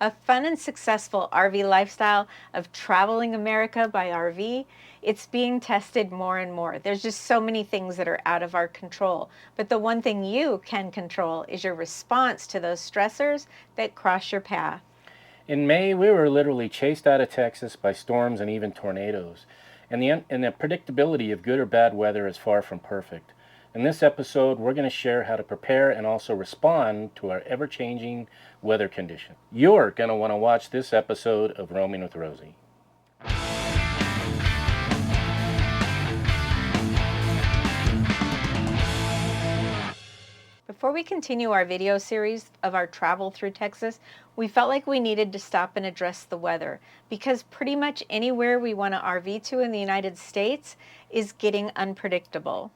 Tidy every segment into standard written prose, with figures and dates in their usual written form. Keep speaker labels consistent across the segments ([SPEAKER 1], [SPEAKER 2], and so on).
[SPEAKER 1] a fun and successful RV lifestyle of traveling America by RV, it's being tested more and more. There's just so many things that are out of our control. But the one thing you can control is your response to those stressors that cross your path.
[SPEAKER 2] In May, we were literally chased out of Texas by storms and even tornadoes. And the predictability of good or bad weather is far from perfect. In this episode, we're going to share how to prepare and also respond to our ever-changing weather condition. You're going to want to watch this episode of Roaming with Rosie.
[SPEAKER 1] Before we continue our video series of our travel through Texas, we felt like we needed to stop and address the weather because pretty much anywhere we want to RV to in the United States is getting unpredictable.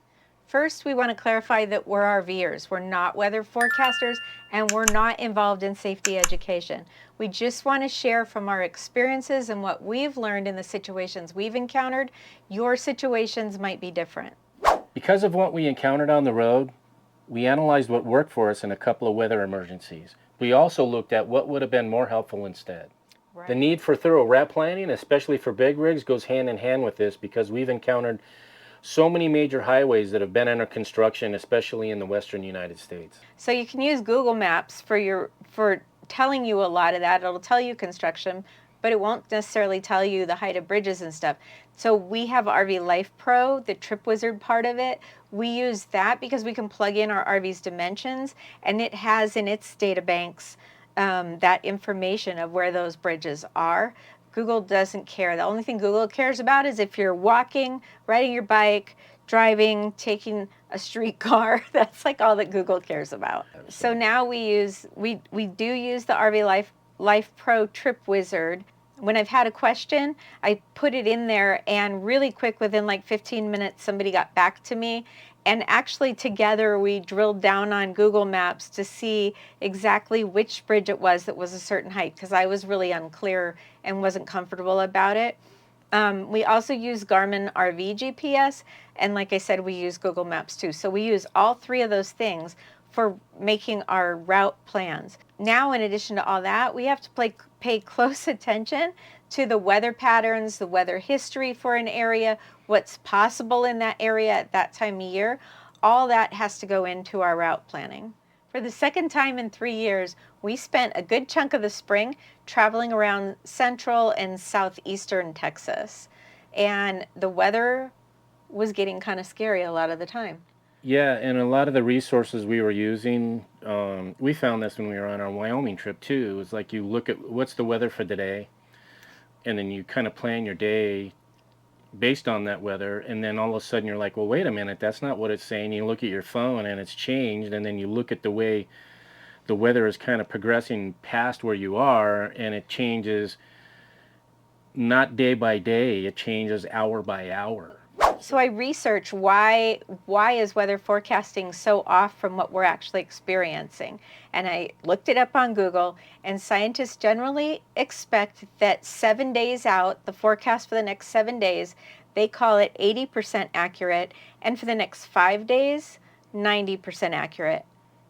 [SPEAKER 1] First, we want to clarify that we're RVers. We're not weather forecasters and we're not involved in safety education. We just want to share from our experiences and what we've learned in the situations we've encountered. Your situations might be different.
[SPEAKER 2] Because of what we encountered on the road, we analyzed what worked for us in a couple of weather emergencies. We also looked at what would have been more helpful instead.
[SPEAKER 1] Right.
[SPEAKER 2] The need for thorough route planning, especially for big rigs, goes hand in hand with this because we've encountered so many major highways that have been under construction, especially in the western United States.
[SPEAKER 1] So you can use Google Maps for telling you a lot of that. It'll tell you construction, but it won't necessarily tell you the height of bridges and stuff. So we have RV Life Pro, the Trip Wizard part of it. We use that because we can plug in our RV's dimensions, and it has in its data banks that information of where those bridges are. Google doesn't care. The only thing Google cares about is if you're walking, riding your bike, driving, taking a streetcar. That's like all that Google cares about. Absolutely. So now we do use the RV Life Pro Trip Wizard. When I've had a question, I put it in there, and really quick, within like 15 minutes, somebody got back to me. And actually together we drilled down on Google Maps to see exactly which bridge it was that was a certain height, because I was really unclear and wasn't comfortable about it. We also use Garmin RV GPS, and like I said, we use Google Maps too. So we use all three of those things for making our route plans. Now, in addition to all that, we have to pay close attention to the weather patterns, the weather history for an area, what's possible in that area at that time of year. All that has to go into our route planning. For the second time in 3 years, we spent a good chunk of the spring traveling around central and southeastern Texas. And the weather was getting kind of scary a lot of the time.
[SPEAKER 2] Yeah, and a lot of the resources we were using, we found this when we were on our Wyoming trip too. It was like you look at what's the weather for today, and then you kind of plan your day based on that weather, and then all of a sudden you're like, well, wait a minute, that's not what it's saying. You look at your phone and it's changed, and then you look at the way the weather is kind of progressing past where you are, and it changes not day by day, it changes hour by hour.
[SPEAKER 1] So I researched why is weather forecasting so off from what we're actually experiencing. And I looked it up on Google, and scientists generally expect that 7 days out, the forecast for the next 7 days, they call it 80% accurate, and for the next 5 days, 90% accurate.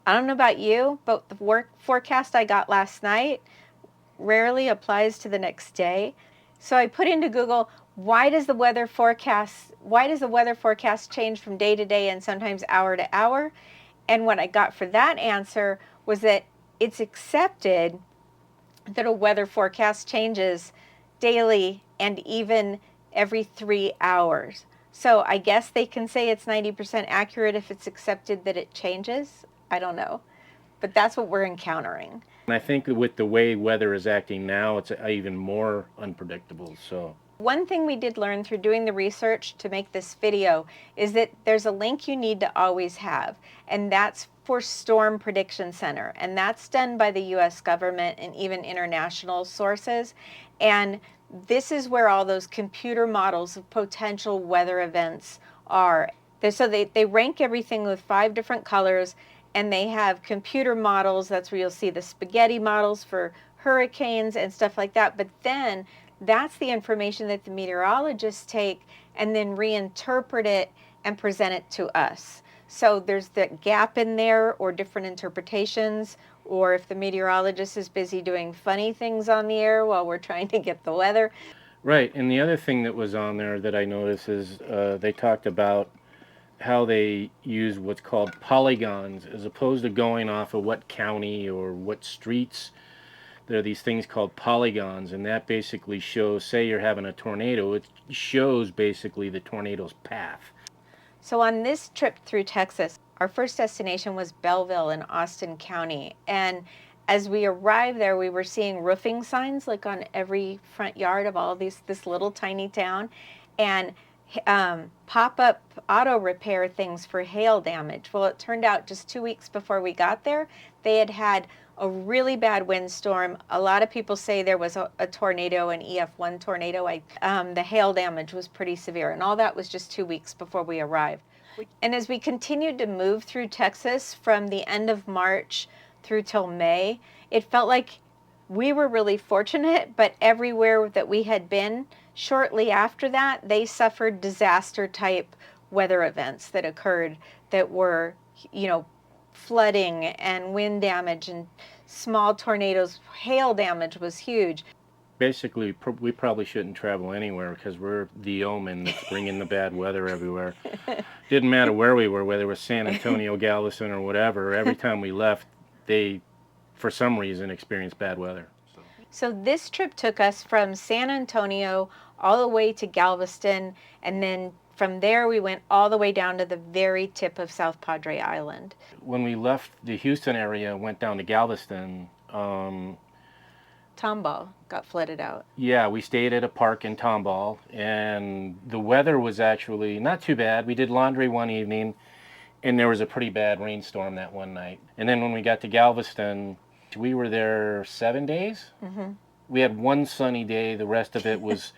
[SPEAKER 1] I don't know about you, but the forecast I got last night rarely applies to the next day. So I put into Google, why does the weather forecast change from day to day and sometimes hour to hour? And what I got for that answer was that it's accepted that a weather forecast changes daily and even every 3 hours. So I guess they can say it's 90% accurate if it's accepted that it changes. I don't know. But that's what we're encountering.
[SPEAKER 2] And I think with the way weather is acting now, it's even more unpredictable. So
[SPEAKER 1] one thing we did learn through doing the research to make this video is that there's a link you need to always have, and that's for Storm Prediction Center, and that's done by the US government and even international sources. And this is where all those computer models of potential weather events are. So they rank everything with 5 different colors, and they have computer models. That's where you'll see the spaghetti models for hurricanes and stuff like that. But then that's the information that the meteorologists take and then reinterpret it and present it to us. So there's that gap in there, or different interpretations, or if the meteorologist is busy doing funny things on the air while we're trying to get the weather.
[SPEAKER 2] Right, and the other thing that was on there that I noticed is they talked about how they use what's called polygons as opposed to going off of what county or what streets. There are these things called polygons, and that basically shows, say you're having a tornado, it shows basically the tornado's path.
[SPEAKER 1] So on this trip through Texas, our first destination was Belleville in Austin County. And as we arrived there, we were seeing roofing signs like on every front yard of all this little tiny town, and pop-up auto repair things for hail damage. Well, it turned out just 2 weeks before we got there, they had had a really bad windstorm. A lot of people say there was a tornado, an EF1 tornado. The hail damage was pretty severe, and all that was just 2 weeks before we arrived. And as we continued to move through Texas from the end of March through till May, it felt like we were really fortunate, but everywhere that we had been shortly after that, they suffered disaster type weather events that occurred that were, flooding and wind damage and small tornadoes. Hail damage was huge.
[SPEAKER 2] Basically, we probably shouldn't travel anywhere because we're the omen that's bringing the bad weather everywhere. Didn't matter where we were, whether it was San Antonio, Galveston, or whatever. Every time we left, they, for some reason, experienced bad weather.
[SPEAKER 1] So this trip took us from San Antonio all the way to Galveston, and then from there we went all the way down to the very tip of South Padre Island.
[SPEAKER 2] When we left the Houston area, went down to Galveston,
[SPEAKER 1] Tomball got flooded out.
[SPEAKER 2] yeah, we stayed at a park in Tomball, and the weather was actually not too bad. We did laundry one evening, and there was a pretty bad rainstorm that one night. And then when we got to Galveston, we were there 7 days.
[SPEAKER 1] Mm-hmm.
[SPEAKER 2] We had one sunny day. The rest of it was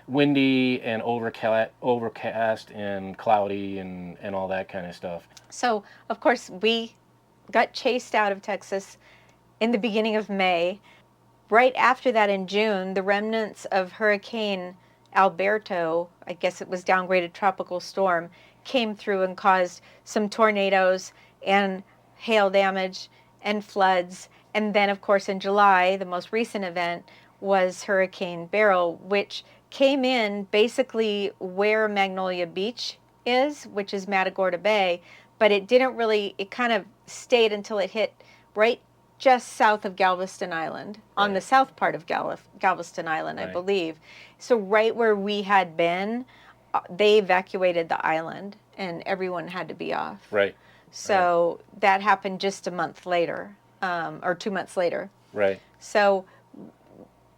[SPEAKER 2] windy and overcast and cloudy and all that kind of stuff.
[SPEAKER 1] So, of course, we got chased out of Texas in the beginning of May. Right after that, in June, the remnants of Hurricane Alberto, I guess it was downgraded tropical storm, came through and caused some tornadoes and hail damage and floods. And then, of course, in July, the most recent event was Hurricane Beryl, which came in basically where Magnolia Beach is, which is Matagorda Bay, but it kind of stayed until it hit right just south of Galveston Island, on the south part of Galveston Island, I believe. So right where we had been, they evacuated the island, and everyone had to be off.
[SPEAKER 2] Right.
[SPEAKER 1] So that happened just a month later, or 2 months later.
[SPEAKER 2] Right.
[SPEAKER 1] So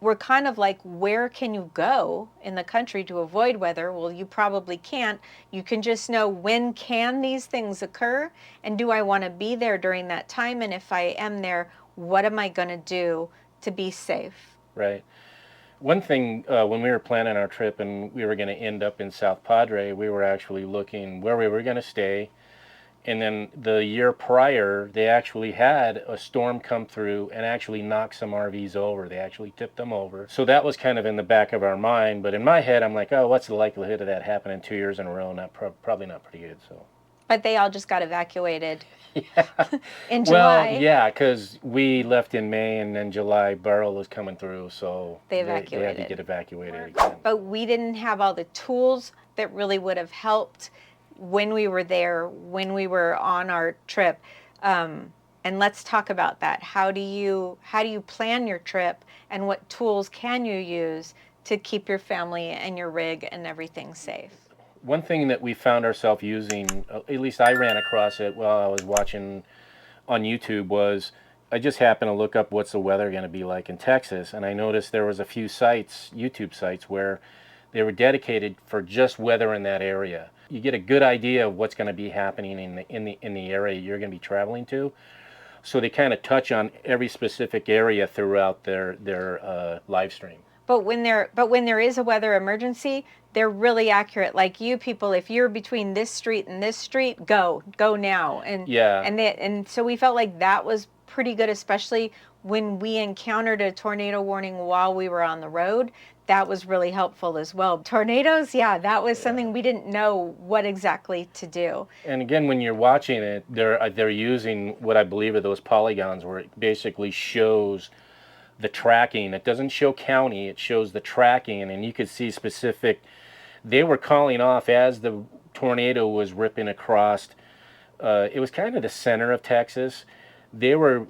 [SPEAKER 1] we're kind of like, where can you go in the country to avoid weather? Well, you probably can't. You can just know, when can these things occur, and do I want to be there during that time? And if I am there, what am I going to do to be safe?
[SPEAKER 2] Right. One thing, when we were planning our trip and we were going to end up in South Padre, we were actually looking where we were going to stay. And then the year prior, they actually had a storm come through and actually knock some RVs over. They actually tipped them over. So that was kind of in the back of our mind. But in my head, I'm like, oh, what's the likelihood of that happening 2 years in a row? Probably not pretty good. So.
[SPEAKER 1] But they all just got evacuated in
[SPEAKER 2] July.
[SPEAKER 1] July.
[SPEAKER 2] Well, yeah, because we left in May, and then July, Beryl was coming through. So
[SPEAKER 1] they
[SPEAKER 2] had to get evacuated again.
[SPEAKER 1] But we didn't have all the tools that really would have helped when we were there, when we were on our trip. And let's talk about that. How do you plan your trip, and what tools can you use to keep your family and your rig and everything safe?
[SPEAKER 2] One thing that we found ourselves using, at least I ran across it while I was watching on YouTube, was I just happened to look up what's the weather going to be like in Texas, and I noticed there was a few sites, YouTube sites, where they were dedicated for just weather in that area. You get a good idea of what's going to be happening in the area you're going to be traveling to. So they kind of touch on every specific area throughout their live stream.
[SPEAKER 1] But when there is a weather emergency, they're really accurate. Like, you people, if you're between this street and this street, go now. And
[SPEAKER 2] yeah.
[SPEAKER 1] And so we felt like that was pretty good, especially when we encountered a tornado warning while we were on the road. that was really helpful as well. Tornadoes, yeah, that was something we didn't know what exactly to do.
[SPEAKER 2] And again, when you're watching it, they're using what I believe are those polygons where it basically shows the tracking. It doesn't show county, it shows the tracking, and you could see specific. They were calling off as the tornado was ripping across. It was kind of the center of Texas. They were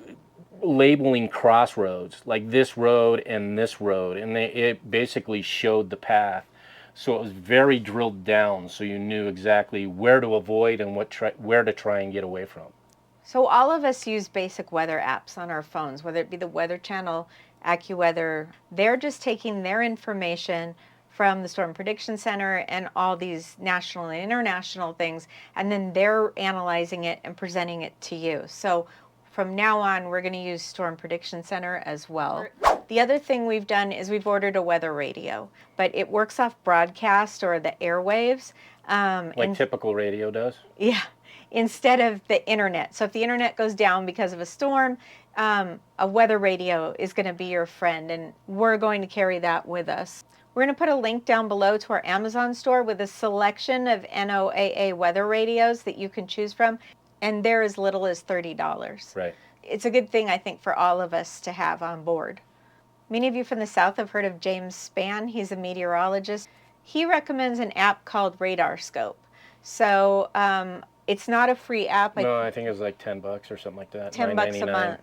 [SPEAKER 2] labeling crossroads, like this road, and it basically showed the path. So it was very drilled down, so you knew exactly where to avoid and where to try and get away from.
[SPEAKER 1] So all of us use basic weather apps on our phones, whether it be the Weather Channel, AccuWeather. They're just taking their information from the Storm Prediction Center and all these national and international things, and then they're analyzing it and presenting it to you. So from now on, we're going to use Storm Prediction Center as well. The other thing we've done is we've ordered a weather radio, but it works off broadcast or the airwaves.
[SPEAKER 2] Like typical radio does?
[SPEAKER 1] Yeah, instead of the internet. So if the internet goes down because of a storm, a weather radio is going to be your friend, and we're going to carry that with us. We're going to put a link down below to our Amazon store with a selection of NOAA weather radios that you can choose from, and they're as little as $30.
[SPEAKER 2] Right.
[SPEAKER 1] It's a good thing, I think, for all of us to have on board. Many of you from the South have heard of James Spann. He's a meteorologist. He recommends an app called Radar Scope. So it's not a free app.
[SPEAKER 2] No, I think it was like $10 or something like that.
[SPEAKER 1] $10 a month.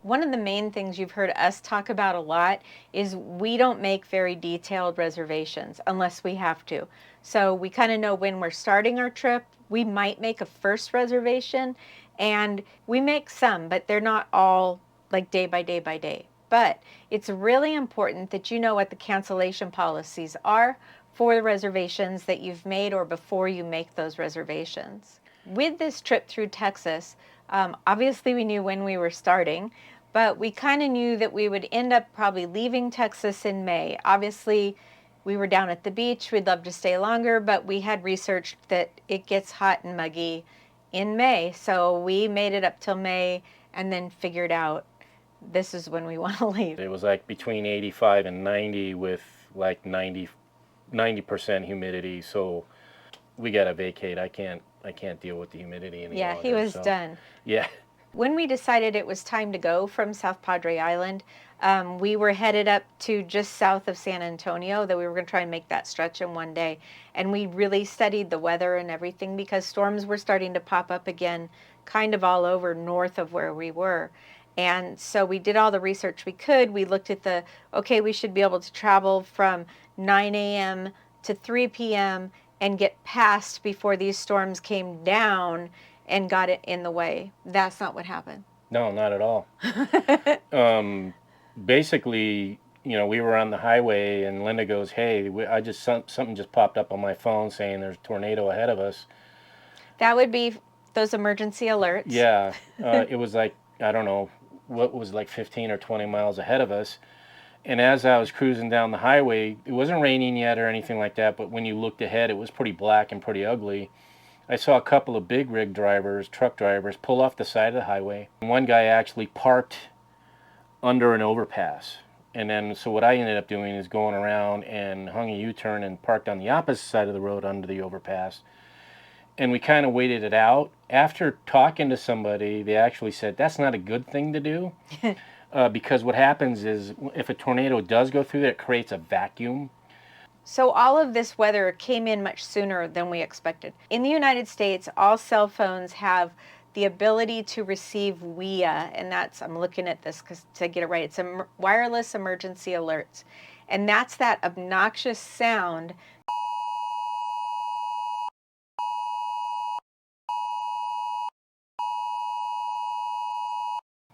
[SPEAKER 1] One of the main things you've heard us talk about a lot is we don't make very detailed reservations unless we have to. So we kind of know when we're starting our trip. We might make a first reservation, and we make some, but they're not all like day by day by day. But it's really important that you know what the cancellation policies are for the reservations that you've made or before you make those reservations. With this trip through Texas, obviously we knew when we were starting, but we kind of knew that we would end up probably leaving Texas in May. Obviously, we were down at the beach. We'd love to stay longer, but we had researched that it gets hot and muggy in May. So we made it up till May and then figured out this is when we want to leave.
[SPEAKER 2] It was like between 85 and 90 with like 90% humidity. So we got to vacate. I can't deal with the humidity anymore.
[SPEAKER 1] Yeah, he was done.
[SPEAKER 2] Yeah.
[SPEAKER 1] When we decided it was time to go from South Padre Island, we were headed up to just south of San Antonio, that we were going to try and make that stretch in one day. And we really studied the weather and everything because storms were starting to pop up again kind of all over north of where we were. And so we did all the research we could. We looked at okay, we should be able to travel from 9 a.m. to 3 p.m. and get past before these storms came down and got it in the way. That's not what happened.
[SPEAKER 2] No, not at all. Basically, we were on the highway and Linda goes, "Hey, something just popped up on my phone saying there's a tornado ahead of us."
[SPEAKER 1] That would be those emergency alerts.
[SPEAKER 2] Yeah, it was like, I don't know, what was like 15 or 20 miles ahead of us. And as I was cruising down the highway, it wasn't raining yet or anything like that, but when you looked ahead, it was pretty black and pretty ugly. I saw a couple of big rig drivers, truck drivers, pull off the side of the highway. One guy actually parked under an overpass. And then, so what I ended up doing is going around and hung a U-turn and parked on the opposite side of the road under the overpass. And we kind of waited it out. After talking to somebody, they actually said that's not a good thing to do. Because what happens is if a tornado does go through there, it creates a vacuum.
[SPEAKER 1] So all of this weather came in much sooner than we expected. In the United States, all cell phones have the ability to receive WEA, and that's, I'm looking at this to get it right, it's a wireless emergency alerts. And that's that obnoxious sound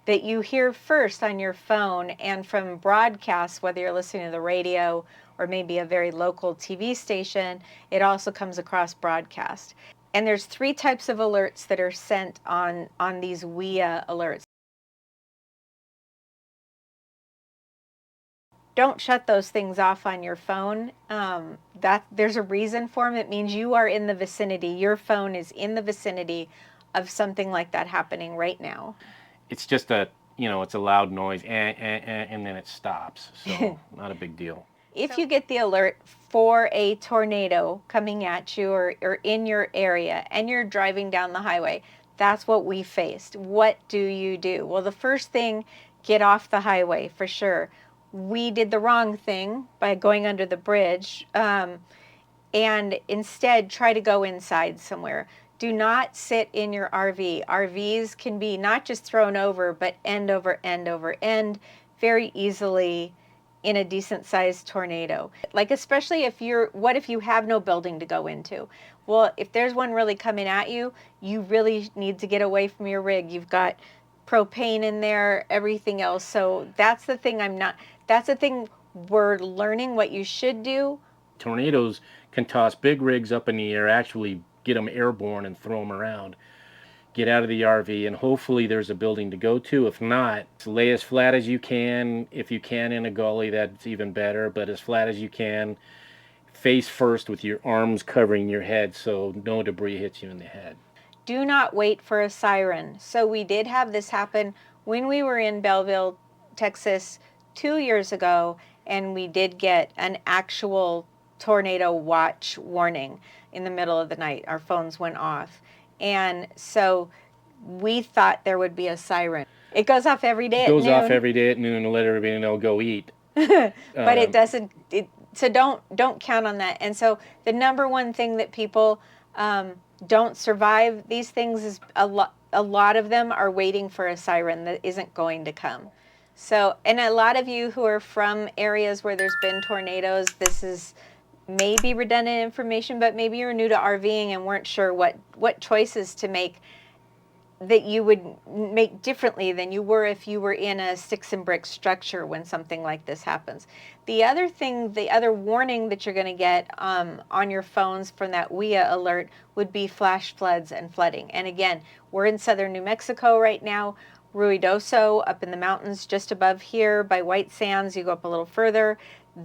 [SPEAKER 1] that you hear first on your phone, and from broadcasts, whether you're listening to the radio or maybe a very local TV station, it also comes across broadcast. And there's 3 types of alerts that are sent on these WEA alerts. Don't shut those things off on your phone. There's a reason for them. It means you are in the vicinity. Your phone is in the vicinity of something like that happening right now.
[SPEAKER 2] It's just a it's a loud noise, and then it stops. So not a big deal.
[SPEAKER 1] If you get the alert for a tornado coming at you or in your area and you're driving down the highway, that's what we faced. What do you do? Well, the first thing, get off the highway for sure. We did the wrong thing by going under the bridge, and instead try to go inside somewhere. Do not sit in your RV. RVs can be not just thrown over, but end over end over end very easily in a decent sized tornado. Like, especially what if you have no building to go into? Well, if there's one really coming at you, you really need to get away from your rig. You've got propane in there, everything else. So that's the thing that's the thing we're learning what you should do.
[SPEAKER 2] Tornadoes can toss big rigs up in the air, actually get them airborne and throw them around. Get out of the RV, and hopefully there's a building to go to. If not, lay as flat as you can. If you can in a gully, that's even better, but as flat as you can, face first with your arms covering your head so no debris hits you in the head.
[SPEAKER 1] Do not wait for a siren. So we did have this happen when we were in Belleville, Texas 2 years ago, and we did get an actual tornado watch warning in the middle of the night. Our phones went off. And so we thought there would be a siren. It goes off every day at noon.
[SPEAKER 2] It goes off every day at noon to let everybody know, go eat.
[SPEAKER 1] But it doesn't, so don't count on that. And so the number one thing that people don't survive these things is a lot of them are waiting for a siren that isn't going to come. So, and a lot of you who are from areas where there's been tornadoes, this is maybe redundant information, but maybe you're new to RVing and weren't sure what choices to make that you would make differently than you were if you were in a sticks and brick structure when something like this happens. The other warning that you're going to get on your phones from that WIA alert would be flash floods and flooding. And again, we're in southern New Mexico right now. Ruidoso, up in the mountains just above here by White Sands, you go up a little further,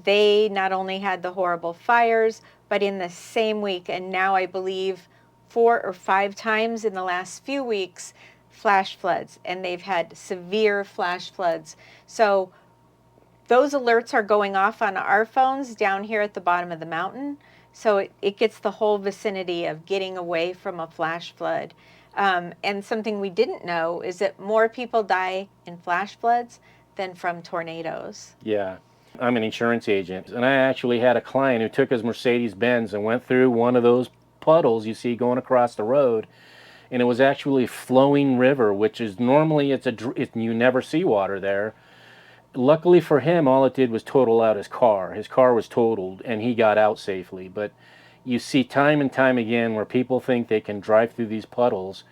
[SPEAKER 1] they not only had the horrible fires, but in the same week, and now I believe 4 or 5 times in the last few weeks, flash floods, and they've had severe flash floods. So those alerts are going off on our phones down here at the bottom of the mountain. So it gets the whole vicinity of getting away from a flash flood. And something we didn't know is that more people die in flash floods than from tornadoes.
[SPEAKER 2] Yeah. I'm an insurance agent, and I actually had a client who took his Mercedes-Benz and went through one of those puddles you see going across the road, and it was actually a flowing river, which is normally you never see water there. Luckily for him, all it did was total out his car. His car was totaled, and he got out safely. But you see time and time again where people think they can drive through these puddles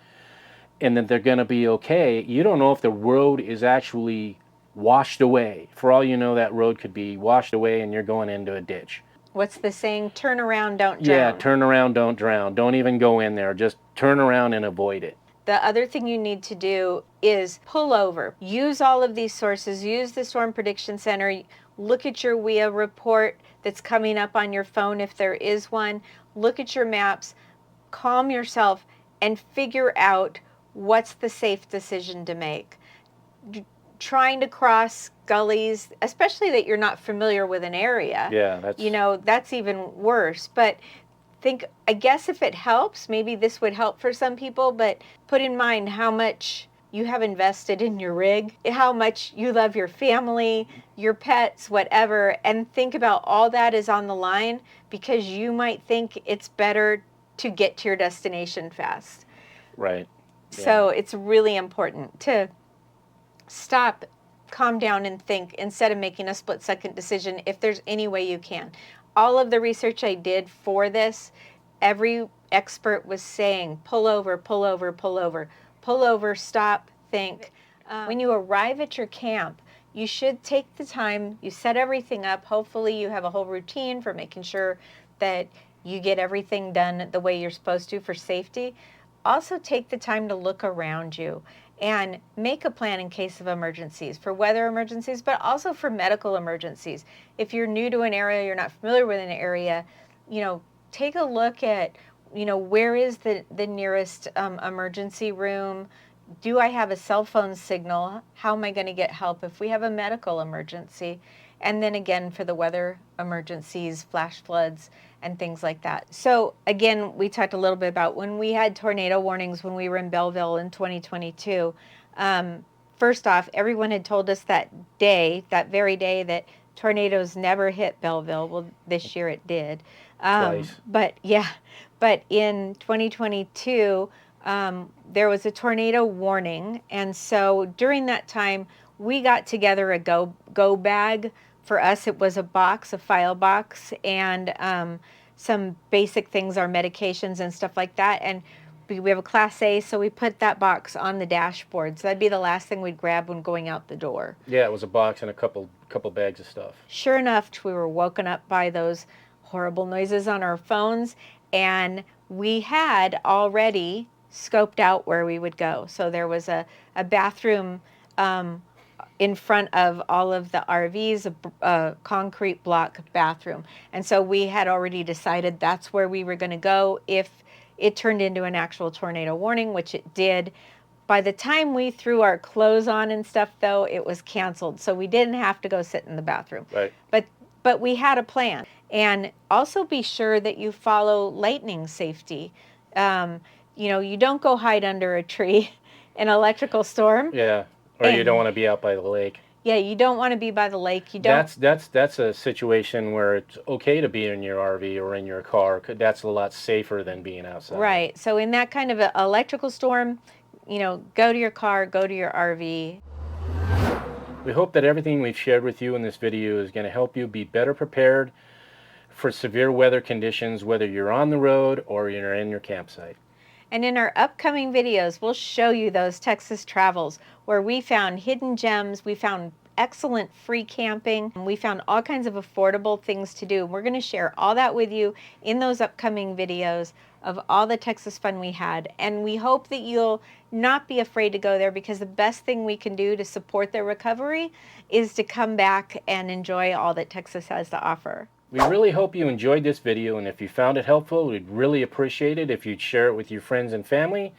[SPEAKER 2] and that they're going to be okay. You don't know if the road is actually washed away. For all you know, that road could be washed away and you're going into a ditch.
[SPEAKER 1] What's the saying? Turn around, don't drown.
[SPEAKER 2] Yeah, turn around, don't drown. Don't even go in there. Just turn around and avoid it.
[SPEAKER 1] The other thing you need to do is pull over. Use all of these sources. Use the Storm Prediction Center. Look at your WIA report that's coming up on your phone if there is one. Look at your maps. Calm yourself and figure out what's the safe decision to make. Trying to cross gullies, especially that you're not familiar with an area.
[SPEAKER 2] Yeah,
[SPEAKER 1] that's even worse. But I guess if it helps, maybe this would help for some people, but put in mind how much you have invested in your rig, how much you love your family, your pets, whatever, and think about all that is on the line because you might think it's better to get to your destination fast.
[SPEAKER 2] Right.
[SPEAKER 1] Yeah. So it's really important to stop, calm down, and think instead of making a split-second decision if there's any way you can. All of the research I did for this, every expert was saying, pull over, pull over, pull over, pull over, stop, think. When you arrive at your camp, you should take the time, you set everything up. Hopefully you have a whole routine for making sure that you get everything done the way you're supposed to for safety. Also take the time to look around you and make a plan in case of emergencies, for weather emergencies, but also for medical emergencies. If you're new to an area, you're not familiar with an area, take a look at, where is the nearest emergency room, do I have a cell phone signal? How am I going to get help if we have a medical emergency? And then again, for the weather emergencies, flash floods, and things like that. So again, we talked a little bit about when we had tornado warnings when we were in Belleville in 2022. First off, everyone had told us that very day, that tornadoes never hit Belleville. Well, this year it did.
[SPEAKER 2] Twice.
[SPEAKER 1] But in 2022, there was a tornado warning, and so during that time, we got together a go bag. For us, it was a file box, and some basic things, our medications and stuff like that. And we have a Class A, so we put that box on the dashboard. So that'd be the last thing we'd grab when going out the door.
[SPEAKER 2] Yeah, it was a box and a couple bags of stuff.
[SPEAKER 1] Sure enough, we were woken up by those horrible noises on our phones, and we had already scoped out where we would go. So there was a bathroom in front of all of the RVs, a concrete block bathroom. And so we had already decided that's where we were going to go if it turned into an actual tornado warning, which it did. By the time we threw our clothes on and stuff, though, it was canceled. So we didn't have to go sit in the bathroom.
[SPEAKER 2] Right.
[SPEAKER 1] But we had a plan. And also be sure that you follow lightning safety. You don't go hide under a tree in an electrical storm.
[SPEAKER 2] Yeah. Or you don't want to be out by the lake.
[SPEAKER 1] Yeah, you don't want to be by the lake. You don't.
[SPEAKER 2] That's a situation where it's okay to be in your RV or in your car. That's a lot safer than being outside.
[SPEAKER 1] Right. So in that kind of an electrical storm, go to your car, go to your RV.
[SPEAKER 2] We hope that everything we've shared with you in this video is going to help you be better prepared for severe weather conditions, whether you're on the road or you're in your campsite.
[SPEAKER 1] And in our upcoming videos, we'll show you those Texas travels where we found hidden gems, we found excellent free camping, and we found all kinds of affordable things to do. We're going to share all that with you in those upcoming videos of all the Texas fun we had. And we hope that you'll not be afraid to go there, because the best thing we can do to support their recovery is to come back and enjoy all that Texas has to offer.
[SPEAKER 2] We really hope you enjoyed this video, and if you found it helpful, we'd really appreciate it if you'd share it with your friends and family.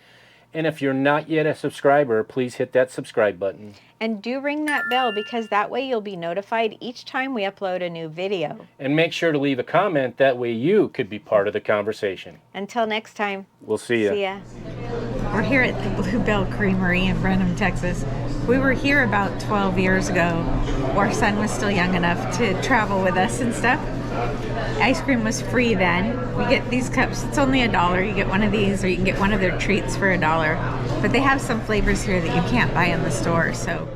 [SPEAKER 2] And if you're not yet a subscriber, please hit that subscribe button.
[SPEAKER 1] And do ring that bell, because that way you'll be notified each time we upload a new video.
[SPEAKER 2] And make sure to leave a comment, that way you could be part of the conversation.
[SPEAKER 1] Until next time.
[SPEAKER 2] We'll see ya.
[SPEAKER 1] See ya. We're here at the Bluebell Creamery in Brenham, Texas. We were here about 12 years ago. Our son was still young enough to travel with us and stuff. Ice cream was free then. We get these cups, it's only $1. You get one of these, or you can get one of their treats for $1. But they have some flavors here that you can't buy in the store, so